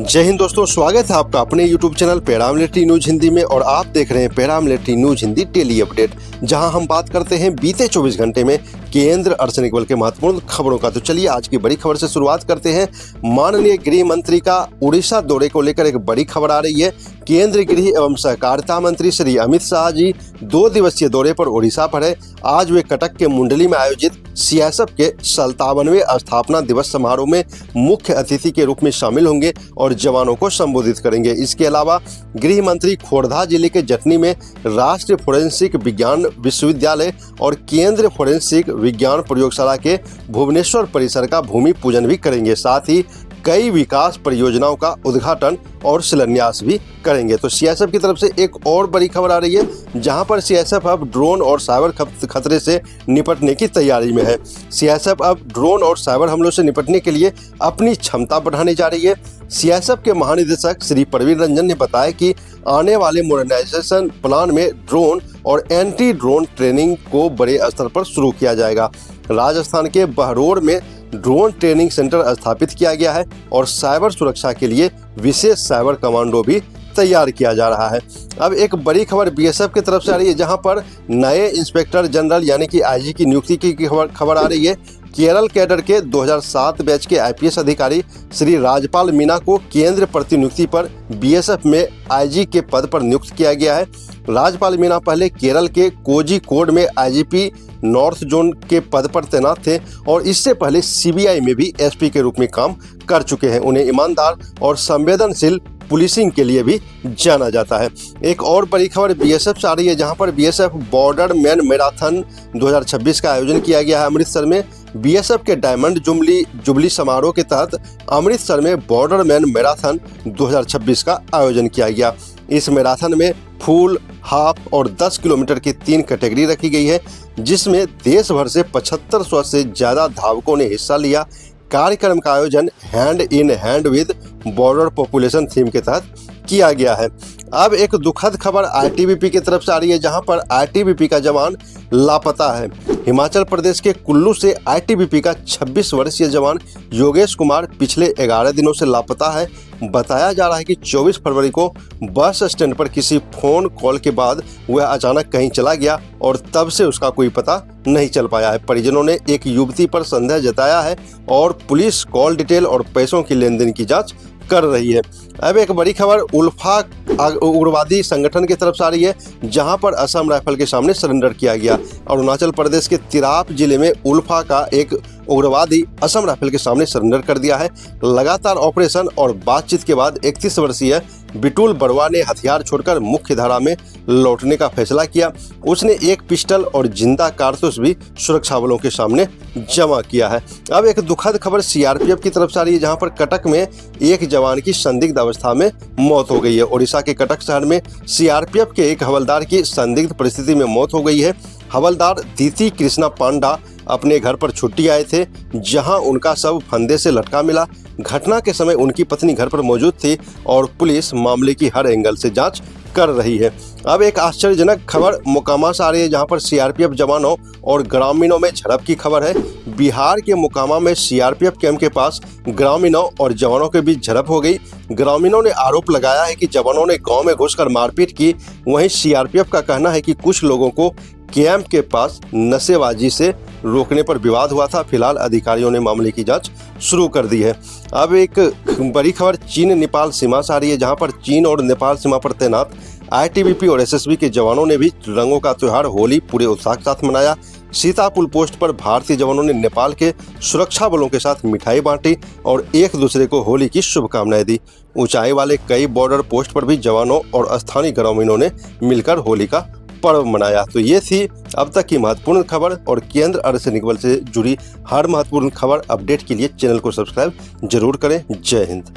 जय हिंद दोस्तों, स्वागत है आपका अपने YouTube channel paramilitary news Hindi में। और आप देख रहे हैं paramilitary news Hindi daily update, जहां हम बात करते हैं बीते 24 घंटे में केंद्र अर्धसैनिक बल के महत्वपूर्ण खबरों का। तो चलिए आज की बड़ी खबर से शुरुआत करते हैं। माननीय गृह मंत्री का उड़ीसा दौरे को लेकर एक बड़ी खबर आ रही है। केंद्रीय गृह एवं सहकारिता मंत्री श्री अमित शाह जी 2 दिवसीय दौरे पर उड़ीसा पर है। आज वे कटक के मुंडली में आयोजित सीआईएसएफ के 57वें स्थापना दिवस समारोह में मुख्य अतिथि के रूप में शामिल होंगे और जवानों को संबोधित करेंगे। इसके अलावा गृह मंत्री खोर्धा जिले के जटनी में राष्ट्रीय फोरेंसिक विज्ञान विश्वविद्यालय और केंद्रीय फोरेंसिक विज्ञान प्रयोगशाला के भुवनेश्वर परिसर का भूमि पूजन भी करेंगे। साथ ही कई विकास परियोजनाओं का उद्घाटन और शिलान्यास भी करेंगे। तो सीआईएसएफ की तरफ से एक और बड़ी खबर आ रही है, जहां पर सीआईएसएफ अब ड्रोन और साइबर खतरे से निपटने की तैयारी में है। सीआईएसएफ अब ड्रोन और साइबर हमलों से निपटने के लिए अपनी क्षमता बढ़ाने जा रही है। सीआईएसएफ के महानिदेशक श्री प्रवीण रंजन ने बताया कि आने वाले मॉडर्नाइजेशन प्लान में ड्रोन और एंटी ड्रोन ट्रेनिंग को बड़े स्तर पर शुरू किया जाएगा। राजस्थान के बहरोड में ड्रोन ट्रेनिंग सेंटर स्थापित किया गया है और साइबर सुरक्षा के लिए विशेष साइबर कमांडो भी तैयार किया जा रहा है। अब एक बड़ी खबर बीएसएफ की तरफ से आ रही है, जहां पर नए इंस्पेक्टर जनरल यानी कि आईजी की नियुक्ति की खबर आ रही है। केरल कैडर के 2007 बैच के आईपीएस अधिकारी श्री राजपाल मीना को केंद्र प्रतिनियुक्ति पर बीएसएफ में आईजी के पद पर नियुक्त किया गया है। राजपाल मीना पहले केरल के कोझिकोड में आईजीपी नॉर्थ जोन के पद पर तैनात थे और इससे पहले सीबीआई में भी एसपी के रूप में काम कर चुके हैं। उन्हें ईमानदार और संवेदनशील पुलिसिंग के लिए भी जाना जाता है। एक और बड़ी खबर बीएसएफ से आ रही है, जहां पर बीएसएफ बॉर्डर मैन मैराथन 2026 का आयोजन किया गया है अमृतसर में। बीएसएफ के डायमंड जुबली समारोह के तहत अमृतसर में बॉर्डर मैन मैराथन 2026 का आयोजन किया गया। इस मैराथन में फुल, हाफ और 10 किलोमीटर की 3 कैटेगरी रखी गई है, जिसमें देश भर से 7500 से ज्यादा धावकों ने हिस्सा लिया। कार्यक्रम का आयोजन hand in hand with border population theme के तहत किया गया है। अब एक दुखद खबर आईटीबीपी की तरफ से आ रही है, जहां पर आईटीबीपी का जवान लापता है। हिमाचल प्रदेश के कुल्लू से आईटीबीपी का 26 वर्षीय जवान योगेश कुमार पिछले 11 दिनों से लापता है। बताया जा रहा है कि 24 फरवरी को बस स्टैंड पर किसी फोन कॉल के बाद वह अचानक कहीं चला गया और तब से उसका कोई पता नहीं चल पाया है। परिजनों ने एक युवती पर संदेह जताया है और पुलिस कॉल डिटेल और पैसों की लेनदेन की जांच कर रही है। अब एक बड़ी खबर उल्फा उग्रवादी संगठन की तरफ से आ रही है, जहां पर असम राइफल के सामने सरेंडर किया गया। अरुणाचल प्रदेश के तिराप जिले में उल्फा का एक उग्रवादी असम राइफल के सामने सरेंडर कर दिया है। लगातार ऑपरेशन और बातचीत के बाद 31 वर्षीय बिटुल बरुआ ने हथियार छोड़कर मुख्य धारा में लौटने का फैसला किया। उसने एक पिस्टल और जिंदा कारतूस भी सुरक्षा बलों के सामने जमा किया है। अब एक दुखद खबर सीआरपीएफ की तरफ से आ रही है, जहां पर कटक में एक जवान की संदिग्ध अवस्था में मौत हो गई है। ओडिशा के कटक शहर में सीआरपीएफ के एक हवलदार की संदिग्ध परिस्थिति में मौत हो गई है। हवलदार दीति कृष्णा पांडा अपने घर पर छुट्टी आए थे, जहां उनका शव फंदे से लटका मिला। घटना के समय उनकी पत्नी घर पर मौजूद थी और पुलिस मामले की हर एंगल से जांच कर रही है। अब एक आश्चर्यजनक खबर मोकामा से आ रही है, जहां पर सीआरपीएफ जवानों और ग्रामीणों में झड़प की खबर है। बिहार के मोकामा में सीआरपीएफ कैंप के पास ग्रामीणों और जवानों के बीच झड़प हो गई। ग्रामीणों ने आरोप लगाया है कि जवानों ने गांव में घुसकर मारपीट की। वहीं सीआरपीएफ का कहना है कि कुछ लोगों को कैंप के पास नशेबाजी से रोकने पर विवाद हुआ था। फिलहाल अधिकारियों ने मामले की जांच शुरू कर दी है। अब एक बड़ी खबर चीन नेपाल सीमा से आ रही है, जहां पर चीन और नेपाल सीमा पर तैनात आईटीबीपी और एसएसबी के जवानों ने भी रंगों का त्योहार होली पूरे उत्साह के साथ मनाया। सीतापुल पोस्ट पर भारतीय जवानों ने नेपाल के सुरक्षा बलों के साथ मिठाई बांटी और एक दूसरे को होली की शुभकामनाएं दी। ऊंचाई वाले कई बॉर्डर पोस्ट पर भी जवानों और स्थानीय ग्रामीणों ने मिलकर होली का पर्व मनाया। तो ये थी अब तक की महत्वपूर्ण खबर, और केंद्र अर्धसैनिक बल से जुड़ी हर महत्वपूर्ण खबर अपडेट के लिए चैनल को सब्सक्राइब जरूर करें। जय हिंद।